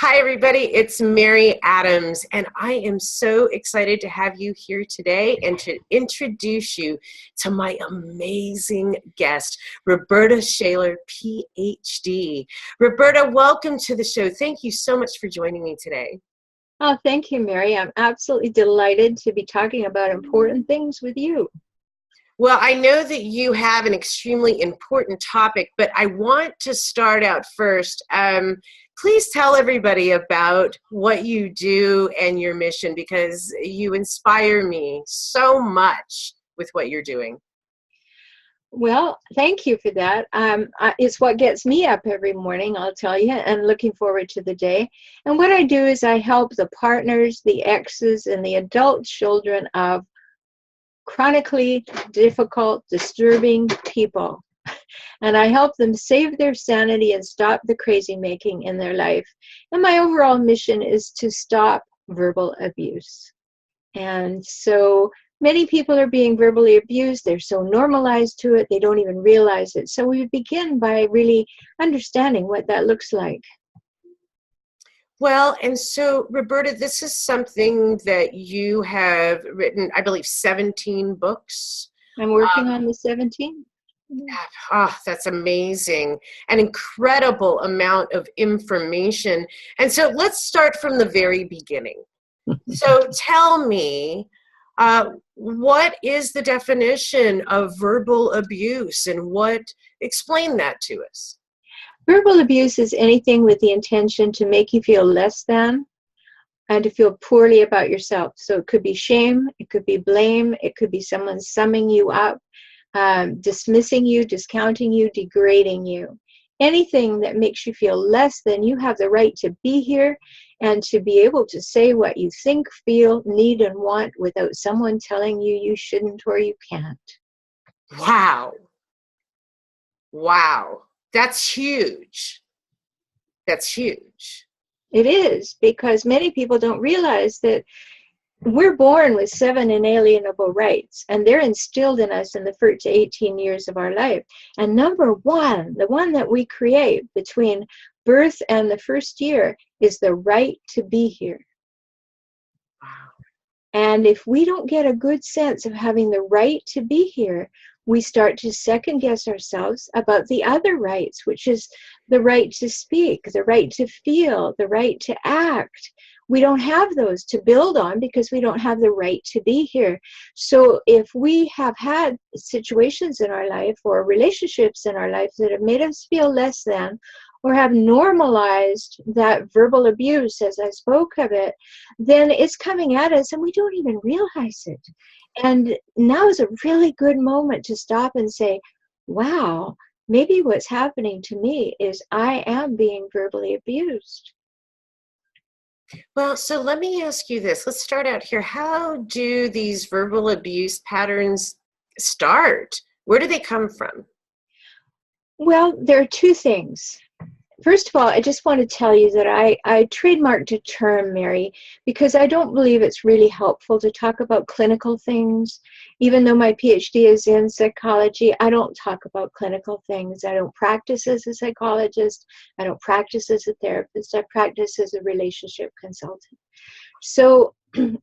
Hi, everybody. It's Mary Adams, and I am so excited to have you here today and to introduce you to my amazing guest, Rhoberta Shaler, PhD. Rhoberta, welcome to the show. Thank you so much for joining me today. Oh, thank you, Mary. I'm absolutely delighted to be talking about important things with you. Well, I know that you have an extremely important topic, but I want to start out first. Please tell everybody about what you do and your mission, because you inspire me so much with what you're doing. Well, thank you for that. It's what gets me up every morning, I'll tell you, and looking forward to the day. And what I do is I help the partners, the exes, and the adult children of chronically difficult, disturbing people. And I help them save their sanity and stop the crazy making in their life. And my overall mission is to stop verbal abuse. And so many people are being verbally abused. They're so normalized to it, they don't even realize it. So we begin by really understanding what that looks like. Well, and so, Rhoberta, this is something that you have written, I believe, 17 books. I'm working on the 17th. That's amazing. An incredible amount of information. And so let's start from the very beginning. So tell me, what is the definition of verbal abuse, and explain that to us? Verbal abuse is anything with the intention to make you feel less than and to feel poorly about yourself. So it could be shame, it could be blame, it could be someone summing you up, dismissing you, discounting you, degrading you. Anything that makes you feel less than. You have the right to be here and to be able to say what you think, feel, need, and want without someone telling you you shouldn't or you can't. Wow. Wow. That's huge. That's huge. It is, because many people don't realize that we're born with 7 inalienable rights, and they're instilled in us in the first 18 years of our life. And number one, the one that we create between birth and the first year, is the right to be here. Wow. And if we don't get a good sense of having the right to be here, we start to second guess ourselves about the other rights, which is the right to speak, the right to feel, the right to act. We don't have those to build on because we don't have the right to be here. So if we have had situations in our life or relationships in our life that have made us feel less than, or have normalized that verbal abuse, as I spoke of it, then it's coming at us and we don't even realize it. And now is a really good moment to stop and say, wow, maybe what's happening to me is I am being verbally abused. Well, so let me ask you this. Let's start out here. How do these verbal abuse patterns start? Where do they come from? Well, there are two things. First of all, I just want to tell you that I trademarked a term, Mary, because I don't believe it's really helpful to talk about clinical things. Even though my PhD is in psychology, I don't talk about clinical things. I don't practice as a psychologist. I don't practice as a therapist. I practice as a relationship consultant. So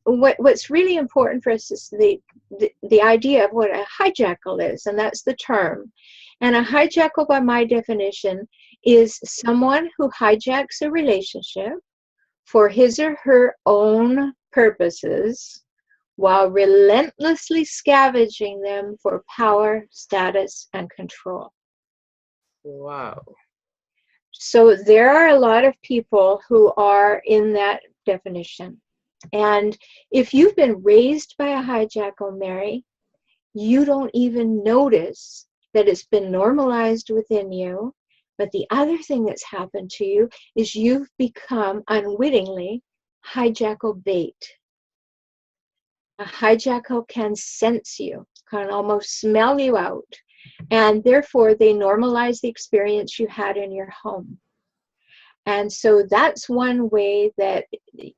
what's really important for us is the idea of what a hijackal is, and that's the term. And a hijackal, by my definition, is someone who hijacks a relationship for his or her own purposes while relentlessly scavenging them for power, status, and control. Wow. So there are a lot of people who are in that definition. And if you've been raised by a hijackal, Mary, you don't even notice that it's been normalized within you. But the other thing that's happened to you is you've become unwittingly hijackal bait. A hijackal can sense you, can almost smell you out, and therefore they normalize the experience you had in your home. And so that's one way that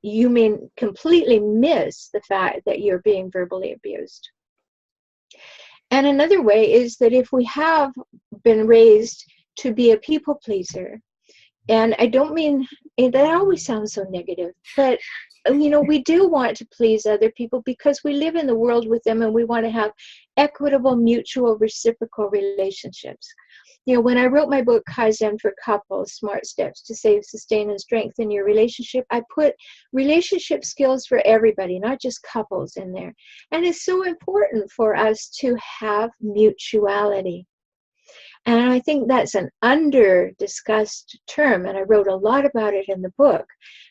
you may completely miss the fact that you're being verbally abused. And another way is that if we have been raised to be a people pleaser, And I don't mean, and that always sounds so negative, but you know, we do want to please other people because we live in the world with them and we want to have equitable, mutual, reciprocal relationships. You know, when I wrote my book, Kaizen for Couples, Smart Steps to Save, Sustain, and Strengthen Your Relationship, I put relationship skills for everybody, not just couples in there. And it's so important for us to have mutuality. And I think that's an under-discussed term, and I wrote a lot about it in the book.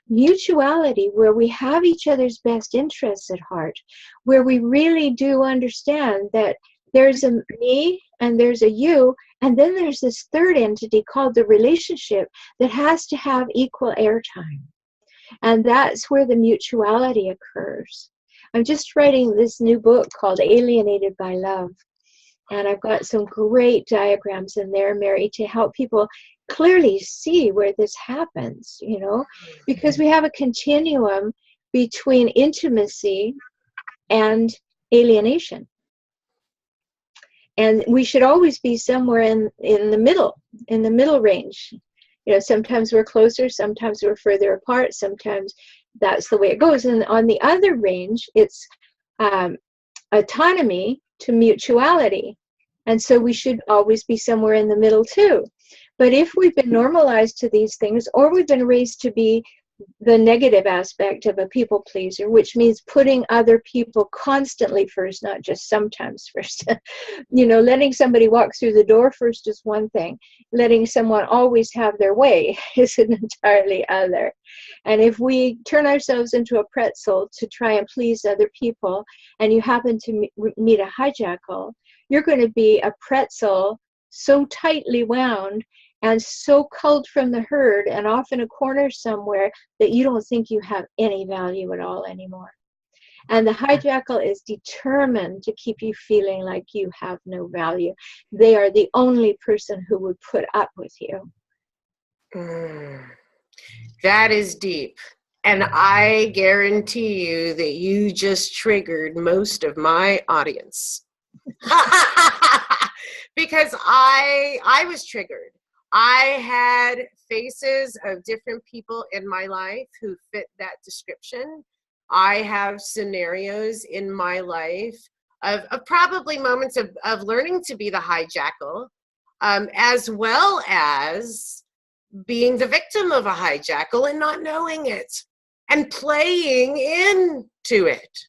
Mutuality, where we have each other's best interests at heart, where we really do understand that there's a me and there's a you, and then there's this third entity called the relationship that has to have equal airtime. And that's where the mutuality occurs. I'm just writing this new book called Alienated by Love. And I've got some great diagrams in there, Mary, to help people clearly see where this happens, you know, because we have a continuum between intimacy and alienation. And we should always be somewhere in the middle range. You know, sometimes we're closer, sometimes we're further apart, sometimes that's the way it goes. And on the other range, it's autonomy to mutuality. And so we should always be somewhere in the middle too. But if we've been normalized to these things, or we've been raised to be the negative aspect of a people pleaser, which means putting other people constantly first, not just sometimes first. You know, letting somebody walk through the door first is one thing. Letting someone always have their way is an entirely other. And if we turn ourselves into a pretzel to try and please other people, and you happen to meet a hijackal, you're going to be a pretzel so tightly wound and so culled from the herd and off in a corner somewhere that you don't think you have any value at all anymore. And the hijackal is determined to keep you feeling like you have no value. They are the only person who would put up with you. That is deep. And I guarantee you that you just triggered most of my audience. Because I was triggered. I had faces of different people in my life who fit that description. I have scenarios in my life of probably moments of learning to be the hijackal, as well as being the victim of a hijackal and not knowing it and playing into it.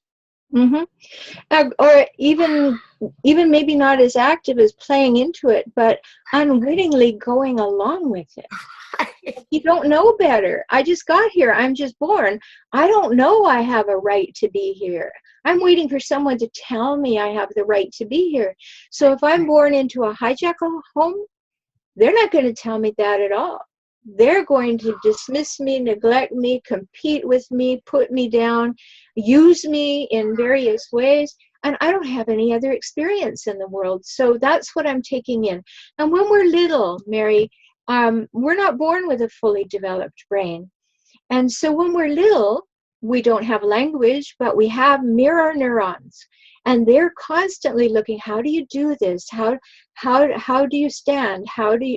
Mm-hmm. Or even maybe not as active as playing into it, but unwittingly going along with it. You don't know better. I just got here. I'm just born. I don't know I have a right to be here. I'm waiting for someone to tell me I have the right to be here. So if I'm born into a hijackal home, they're not going to tell me that at all. They're going to dismiss me, neglect me, compete with me, put me down, use me in various ways, and I don't have any other experience in the world. So that's what I'm taking in. And when we're little, Mary, we're not born with a fully developed brain. And so when we're little, we don't have language, but we have mirror neurons. And they're constantly looking, how do you do this? How do you stand?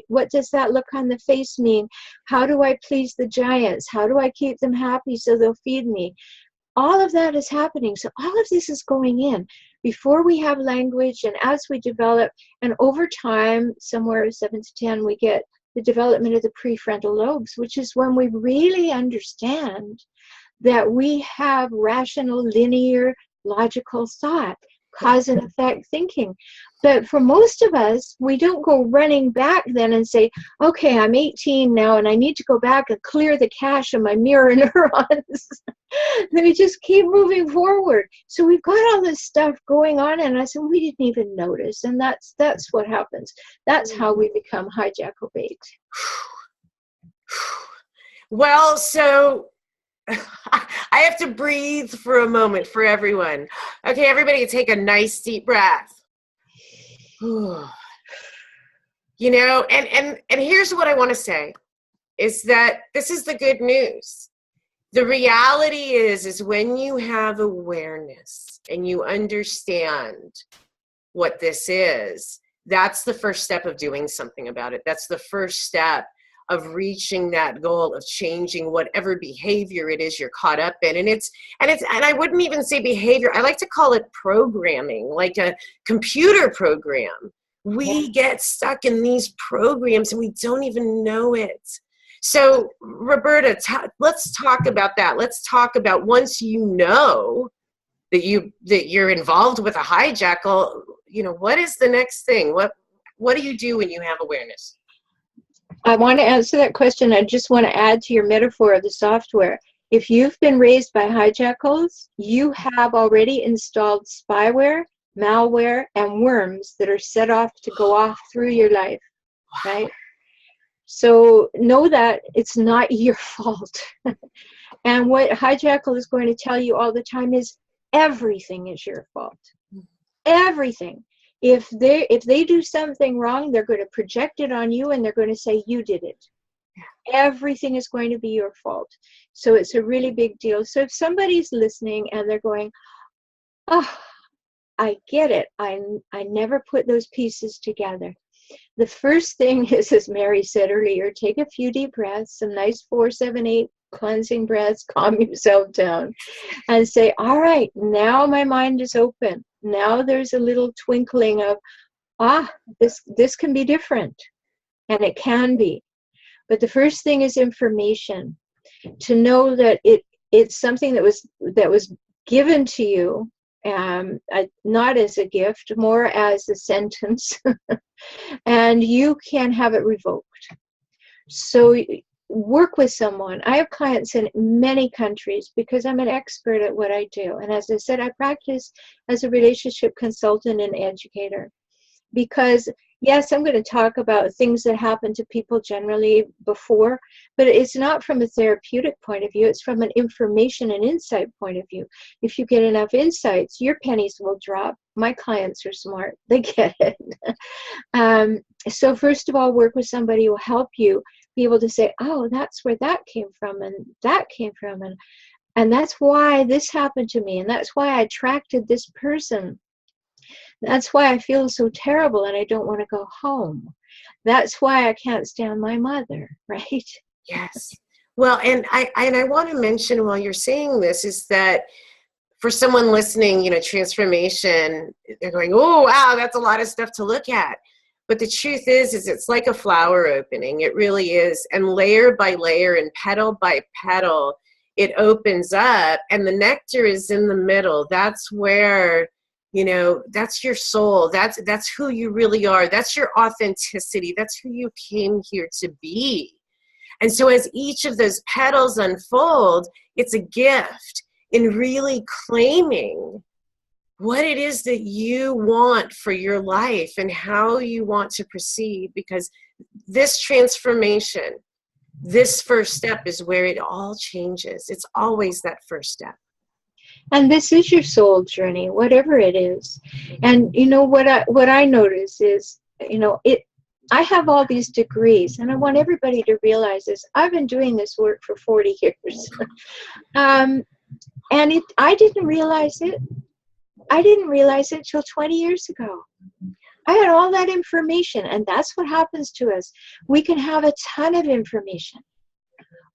What does that look on the face mean? How do I please the giants? How do I keep them happy so they'll feed me? All of that is happening. So all of this is going in before we have language, and as we develop, and over time, somewhere 7 to 10, we get the development of the prefrontal lobes, which is when we really understand that we have rational, linear, logical thought, cause and effect thinking. But for most of us, we don't go running back then and say, okay, I'm 18 now and I need to go back and clear the cache of my mirror neurons. Then we just keep moving forward. So we've got all this stuff going on, and I said, we didn't even notice. And that's what happens. That's how we become hijackal bait. Well, so I have to breathe for a moment for everyone. Okay, everybody take a nice deep breath. You know, and here's what I want to say is that this is the good news. The reality is when you have awareness and you understand what this is, that's the first step of doing something about it. That's the first step of reaching that goal of changing whatever behavior it is you're caught up in. And I wouldn't even say behavior. I like to call it programming, like a computer program. We get stuck in these programs and we don't even know it. So Rhoberta, let's talk about that. Let's talk about, once you know that you're involved with a hijackal, what is the next thing? What do you do when you have awareness? I want to answer that question. I just want to add to your metaphor of the software. If you've been raised by hijackals, you have already installed spyware, malware, and worms that are set off to go off through your life, right? So know that it's not your fault. And what hijackal is going to tell you all the time is everything is your fault. Everything. If they do something wrong, they're going to project it on you and they're going to say you did it. Everything is going to be your fault. So it's a really big deal. So if somebody's listening and they're going, oh, I get it. I never put those pieces together. The first thing is, as Mary said earlier, take a few deep breaths, some nice 4, 7, 8 cleansing breaths, calm yourself down and say, all right, now my mind is open. Now there's a little twinkling of, this can be different. And it can be. But the first thing is information. To know that it's something that was given to you, not as a gift, more as a sentence, and you can have it revoked. So work with someone. I have clients in many countries because I'm an expert at what I do. And as I said, I practice as a relationship consultant and educator. Because, yes, I'm going to talk about things that happen to people generally before, but it's not from a therapeutic point of view. It's from an information and insight point of view. If you get enough insights, your pennies will drop. My clients are smart. They get it. So first of all, work with somebody who will help you be able to say, oh, that's where that came from, and that came from, and that's why this happened to me, and that's why I attracted this person. That's why I feel so terrible and I don't want to go home. That's why I can't stand my mother, right? Yes. Well, and I want to mention while you're saying this is that for someone listening, transformation, they're going, oh, wow, that's a lot of stuff to look at. But the truth is it's like a flower opening. It really is. And layer by layer and petal by petal, it opens up and the nectar is in the middle. That's where, that's your soul. That's who you really are. That's your authenticity. That's who you came here to be. And so as each of those petals unfold, it's a gift in really claiming what it is that you want for your life and how you want to proceed, because this transformation, this first step is where it all changes. It's always that first step. And this is your soul journey, whatever it is. And what I notice is, I have all these degrees, and I want everybody to realize this. I've been doing this work for 40 years. And I didn't realize it. I didn't realize it till 20 years ago. I had all that information, and that's what happens to us. We can have a ton of information,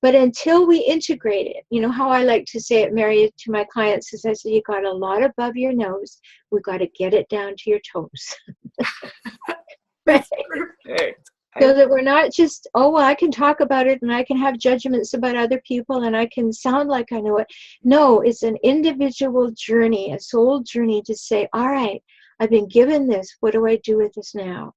but until we integrate it, how I like to say it, Mary, to my clients, is I say, you got a lot above your nose. We've got to get it down to your toes. That's perfect. So that we're not just, oh, well, I can talk about it and I can have judgments about other people and I can sound like I know it. No, it's an individual journey, a soul journey to say, all right, I've been given this. What do I do with this now?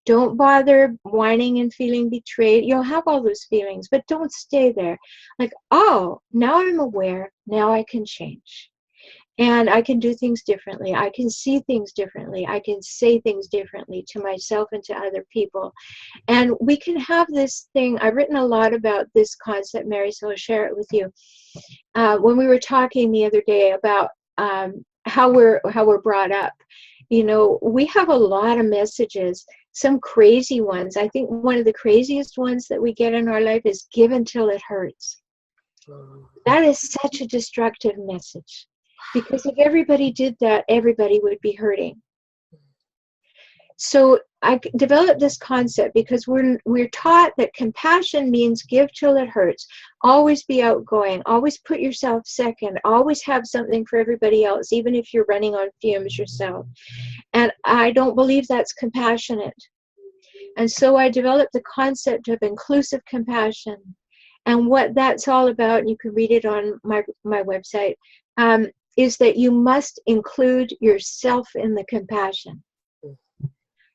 Don't bother whining and feeling betrayed. You'll have all those feelings, but don't stay there. Like, oh, now I'm aware. Now I can change. And I can do things differently. I can see things differently. I can say things differently to myself and to other people. And we can have this thing. I've written a lot about this concept, Mary, so I'll share it with you. When we were talking the other day about how we're brought up, we have a lot of messages, some crazy ones. I think one of the craziest ones that we get in our life is give until it hurts. That is such a destructive message. Because if everybody did that, everybody would be hurting. So I developed this concept because we're taught that compassion means give till it hurts, always be outgoing, always put yourself second, always have something for everybody else, even if you're running on fumes yourself. And I don't believe that's compassionate. And so I developed the concept of inclusive compassion. And what that's all about, and you can read it on my website, is that you must include yourself in the compassion.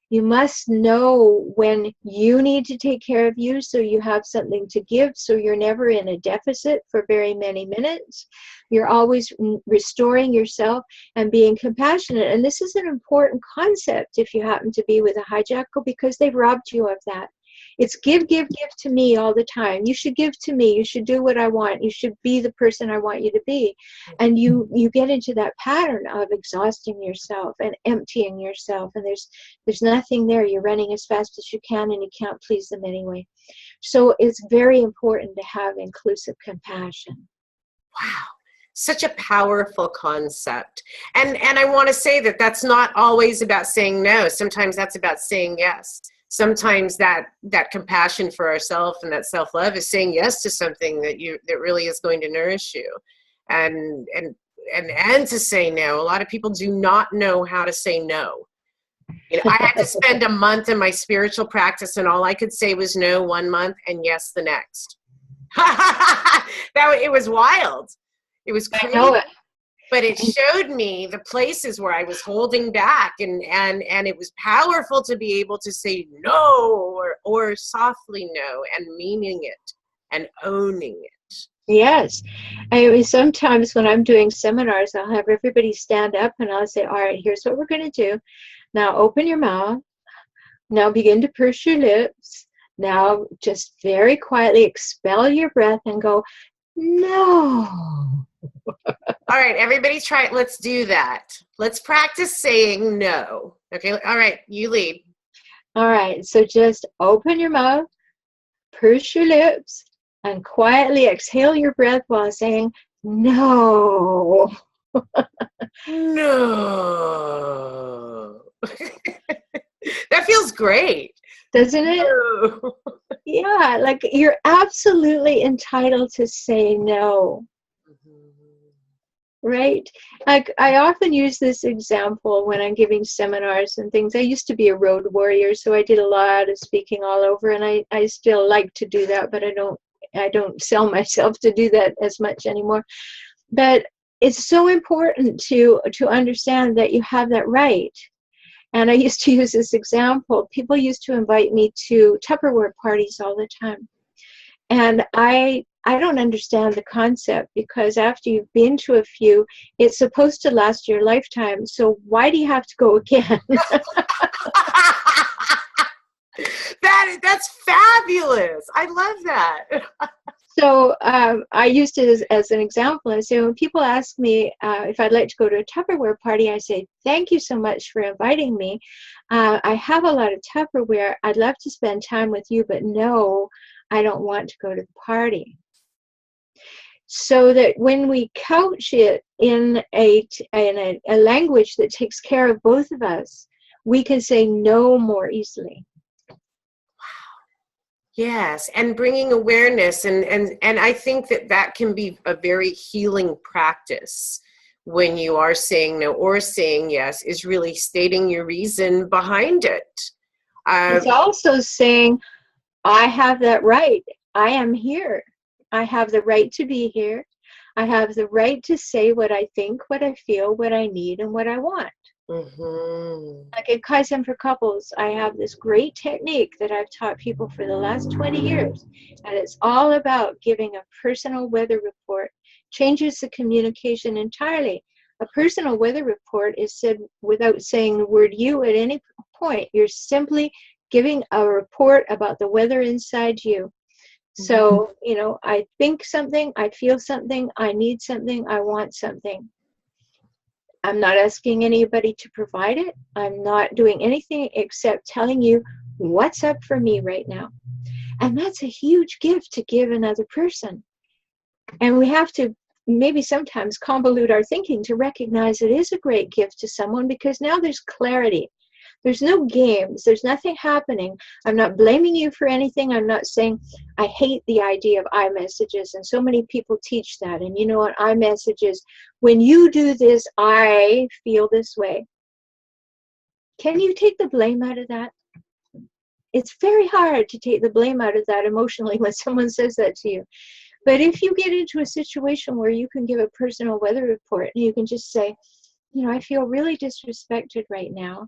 You must know when you need to take care of you so you have something to give, so you're never in a deficit for very many minutes. You're always restoring yourself and being compassionate. And this is an important concept if you happen to be with a hijackal, because they've robbed you of that. It's give, give, give to me all the time. You should give to me. You should do what I want. You should be the person I want you to be. And you get into that pattern of exhausting yourself and emptying yourself. And there's nothing there. You're running as fast as you can, and you can't please them anyway. So it's very important to have inclusive compassion. Wow. Such a powerful concept. And I want to say that that's not always about saying no. Sometimes that's about saying yes. Sometimes that compassion for ourselves and that self-love is saying yes to something that really is going to nourish you, and to say no. A lot of people do not know how to say no. You know, I had to spend a month in my spiritual practice, and all I could say was no one month and yes the next. It was wild. It was crazy. I know it. But it showed me the places where I was holding back, and it was powerful to be able to say no or softly no, and meaning it and owning it. Yes. I mean, sometimes when I'm doing seminars, I'll have everybody stand up and I'll say, all right, here's what we're going to do. Now open your mouth. Now begin to purse your lips. Now just very quietly expel your breath and go, no. All right, everybody try it. Let's do that. Let's practice saying no. Okay, all right, you lead. All right, so just open your mouth, purse your lips, and quietly exhale your breath while saying no. No. That feels great. Doesn't it? No. Yeah, like you're absolutely entitled to say no. Right? Like I often use this example when I'm giving seminars and things. I used to be a road warrior, so I did a lot of speaking all over, and I still like to do that, but I don't sell myself to do that as much anymore. But it's so important to understand that you have that right. And I used to use this example. People used to invite me to Tupperware parties all the time. And I don't understand the concept, because after you've been to a few, it's supposed to last your lifetime. So why do you have to go again? That's fabulous. I love that. So I used it as an example. I say, when people ask me if I'd like to go to a Tupperware party, I say, thank you so much for inviting me. I have a lot of Tupperware. I'd love to spend time with you, but no, I don't want to go to the party. So that when we couch it in a language that takes care of both of us, we can say no more easily. Yes, and bringing awareness, and I think that can be a very healing practice when you are saying no or saying yes, is really stating your reason behind it. It's also saying, I have that right. I am here. I have the right to be here. I have the right to say what I think, what I feel, what I need, and what I want. Mm-hmm. Like in Kaizen for Couples, I have this great technique that I've taught people for the last 20 years. And it's all about giving a personal weather report. Changes the communication entirely. A personal weather report is said without saying the word you at any point. You're simply giving a report about the weather inside you. So, I think something, I feel something, I need something, I want something. I'm not asking anybody to provide it. I'm not doing anything except telling you what's up for me right now. And that's a huge gift to give another person. And we have to maybe sometimes convolute our thinking to recognize it is a great gift to someone, because now there's clarity. There's no games. There's nothing happening. I'm not blaming you for anything. I'm not saying I hate the idea of iMessages, and so many people teach that. And you know what? iMessages, when you do this, I feel this way. Can you take the blame out of that? It's very hard to take the blame out of that emotionally when someone says that to you. But if you get into a situation where you can give a personal weather report and you can just say, you know, I feel really disrespected right now,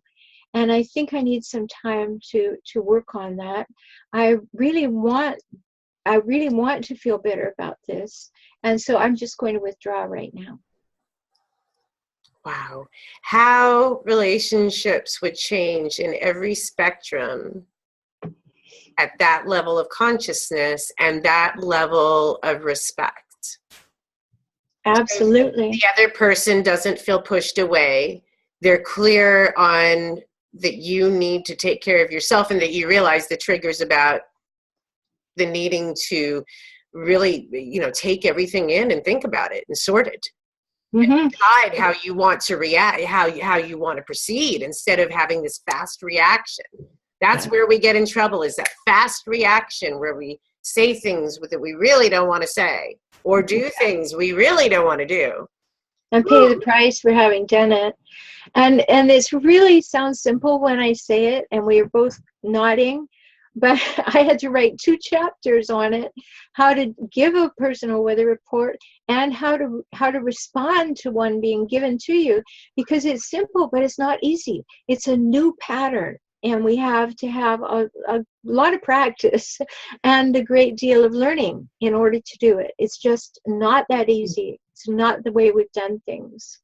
and I think I need some time to work on that. I really want to feel better about this, and so I'm just going to withdraw right now. Wow. How relationships would change in every spectrum at that level of consciousness and that level of respect. Absolutely. The other person doesn't feel pushed away. They're clear on that you need to take care of yourself, and that you realize the triggers about the needing to really, you know, take everything in and think about it and sort it. Mm-hmm. And decide how you want to react, how you want to proceed, instead of having this fast reaction. That's where we get in trouble, is that fast reaction where we say things that we really don't want to say, or do things we really don't want to do. And pay the price for having done it. And this really sounds simple when I say it, and we are both nodding, but I had to write 2 chapters on it, how to give a personal weather report and how to respond to one being given to you, because it's simple, but it's not easy. It's a new pattern, and we have to have a lot of practice and a great deal of learning in order to do it. It's just not that easy. It's not the way we've done things.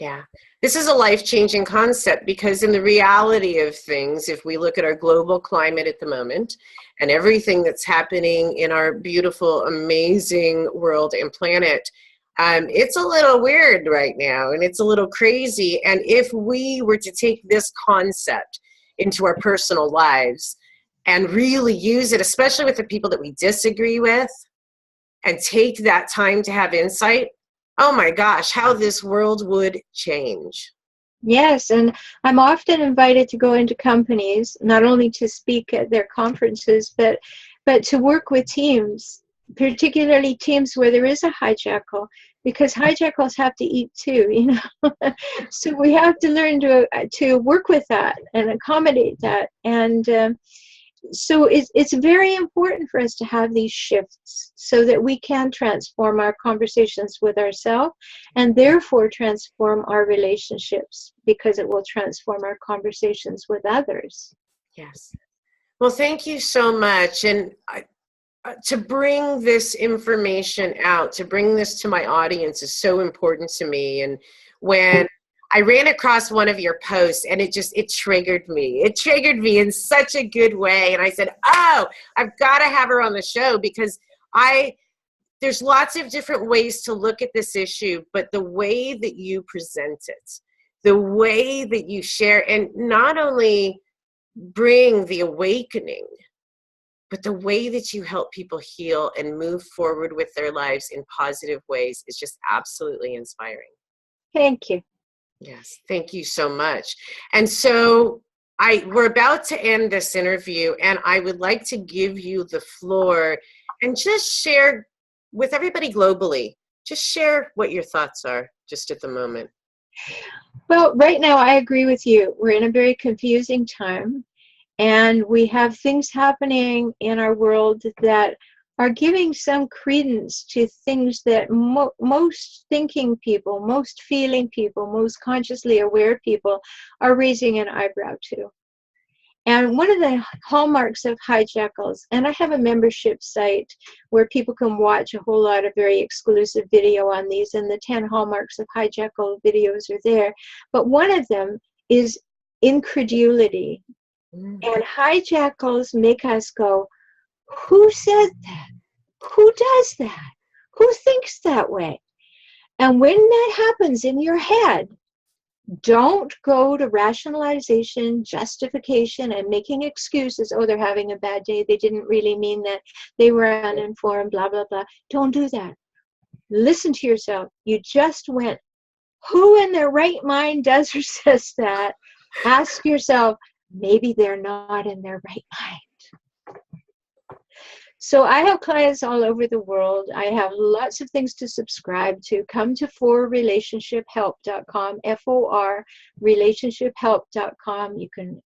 Yeah, this is a life-changing concept, because in the reality of things, if we look at our global climate at the moment and everything that's happening in our beautiful, amazing world and planet, it's a little weird right now, and it's a little crazy. And if we were to take this concept into our personal lives and really use it, especially with the people that we disagree with, and take that time to have insight, oh my gosh, how this world would change. Yes, and I'm often invited to go into companies, not only to speak at their conferences, but to work with teams, particularly teams where there is a hijackal, because hijackals have to eat too, you know. So we have to learn to work with that and accommodate that. And so it's very important for us to have these shifts so that we can transform our conversations with ourselves, and therefore transform our relationships, because it will transform our conversations with others. Yes. Well, thank you so much. And to bring this information out, to bring this to my audience is so important to me. And when I ran across one of your posts, and it triggered me. It triggered me in such a good way. And I said, oh, I've got to have her on the show, because there's lots of different ways to look at this issue, but the way that you present it, the way that you share, and not only bring the awakening, but the way that you help people heal and move forward with their lives in positive ways is just absolutely inspiring. Thank you. Yes, thank you so much. And so we're about to end this interview, and I would like to give you the floor and just share with everybody globally, just share what your thoughts are just at the moment. Well, right now I agree with you. We're in a very confusing time, and we have things happening in our world that are giving some credence to things that most thinking people, most feeling people, most consciously aware people are raising an eyebrow to. And one of the hallmarks of Hijackals, and I have a membership site where people can watch a whole lot of very exclusive video on these, and the 10 hallmarks of Hijackal videos are there. But one of them is incredulity. And Hijackals make us go, who said that? Who does that? Who thinks that way? And when that happens in your head, don't go to rationalization, justification, and making excuses. Oh, they're having a bad day. They didn't really mean that. They were uninformed, blah, blah, blah. Don't do that. Listen to yourself. You just went, who in their right mind does or says that? Ask yourself, maybe they're not in their right mind. So I have clients all over the world. I have lots of things to subscribe to. Come to forrelationshiphelp.com, FOR, relationshiphelp.com. You can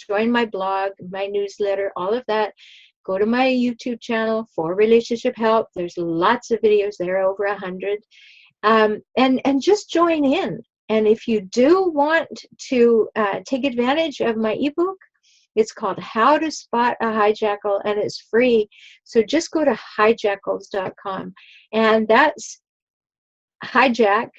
join my blog, my newsletter, all of that. Go to my YouTube channel, For Relationship Help. There's lots of videos there, over 100. And just join in. And if you do want to take advantage of my ebook, it's called How to Spot a Hijackal, and it's free. So just go to hijackals.com. And that's hijackals.com.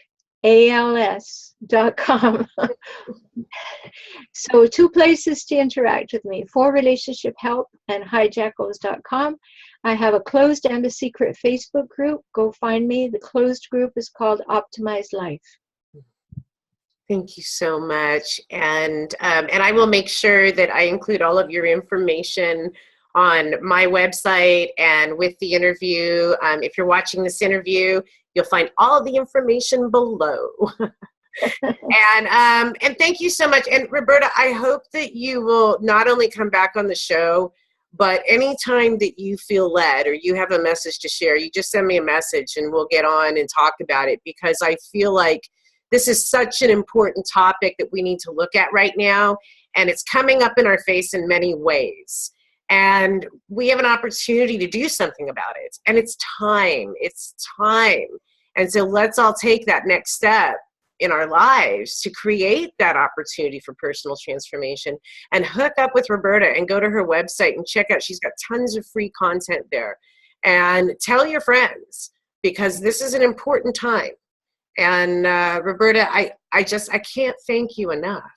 So 2 places to interact with me, For Relationship Help and hijackals.com. I have a closed and a secret Facebook group. Go find me. The closed group is called Optimize Life. Thank you so much. And I will make sure that I include all of your information on my website and with the interview. If you're watching this interview, you'll find all the information below. And thank you so much. And Rhoberta, I hope that you will not only come back on the show, but anytime that you feel led or you have a message to share, you just send me a message and we'll get on and talk about it, because I feel like this is such an important topic that we need to look at right now, and it's coming up in our face in many ways. And we have an opportunity to do something about it. And it's time. It's time. And so let's all take that next step in our lives to create that opportunity for personal transformation, and hook up with Rhoberta and go to her website and check out. She's got tons of free content there. And tell your friends, because this is an important time. And Rhoberta, I can't thank you enough.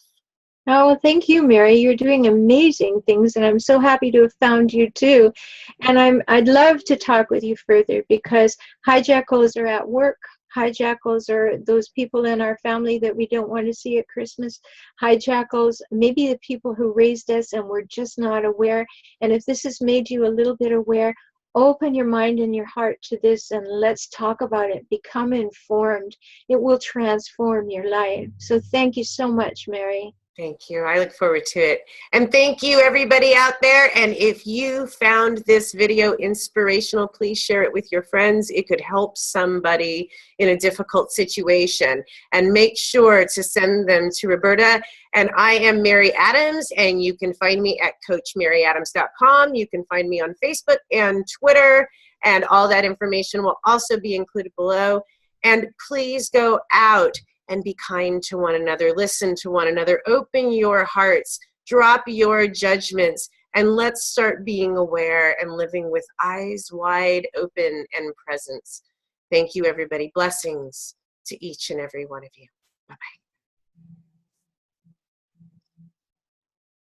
Oh, well, thank you, Mary. You're doing amazing things, and I'm so happy to have found you too. And I'd love to talk with you further, because hijackals are at work. Hijackals are those people in our family that we don't want to see at Christmas. Hijackals, maybe the people who raised us and we're just not aware. And if this has made you a little bit aware, open your mind and your heart to this, and let's talk about it. Become informed. It will transform your life. So thank you so much, Mary. Thank you. I look forward to it. And thank you, everybody out there. And if you found this video inspirational, please share it with your friends. It could help somebody in a difficult situation. And make sure to send them to Rhoberta. And I am Mary Adams, and you can find me at CoachMaryAdams.com. You can find me on Facebook and Twitter, and all that information will also be included below. And please go out and be kind to one another, listen to one another, open your hearts, drop your judgments, and let's start being aware and living with eyes wide open and presence. Thank you, everybody. Blessings to each and every one of you. Bye-bye.